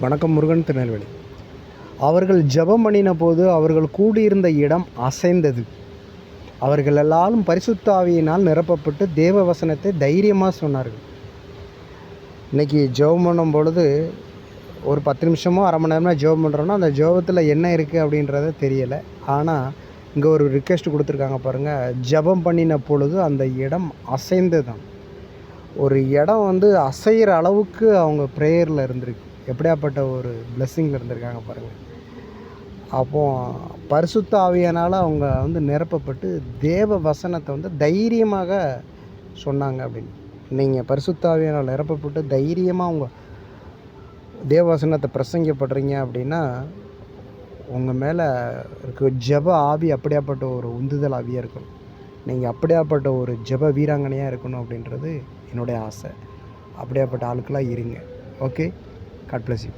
வணக்கம். முருகன், திருநெல்வேலி. அவர்கள் ஜெபம் பண்ணின போது அவர்கள் கூடியிருந்த இடம் அசைந்தது. அவர்கள் எல்லாரும் பரிசுத்த ஆவியினால் நிரப்பப்பட்டு தேவ வசனத்தை தைரியமாக சொன்னார்கள். இன்றைக்கி ஜெபம் பண்ணும் பொழுது ஒரு 10 நிமிஷமோ அரை மணி நேரமாக ஜெபம் பண்ணுறோன்னா அந்த ஜெபத்தில் என்ன இருக்குது அப்படின்றத தெரியலை. ஆனால் இங்கே ஒரு ரிக்வெஸ்ட் கொடுத்துருக்காங்க பாருங்கள். ஜெபம் பண்ணின பொழுது அந்த இடம் அசைந்ததான். ஒரு இடம் அசைகிற அளவுக்கு அவங்க ப்ரேயரில் இருந்திருக்கு. எப்படியாப்பட்ட ஒரு பிளெஸ்ஸிங்கில் இருந்திருக்காங்க பாருங்கள். அப்போது பரிசுத்த ஆவியினால் அவங்க நிரப்பப்பட்டு தேவ வசனத்தை தைரியமாக சொன்னாங்க அப்படின்னு. நீங்கள் பரிசுத்த ஆவியினால் நிரப்பப்பட்டு தைரியமாக அவங்க தேவ வசனத்தை பிரசங்கப்படுறீங்க அப்படின்னா உங்கள் மேலே இருக்க ஜெப ஆவி அப்படியாப்பட்ட ஒரு உந்துதல் ஆவியாக இருக்கணும். நீங்கள் அப்படியாப்பட்ட ஒரு ஜெப வீராங்கனையாக இருக்கணும் அப்படின்றது என்னுடைய ஆசை. அப்படியாப்பட்ட ஆட்களாக இருங்க. ஓகே. God bless you.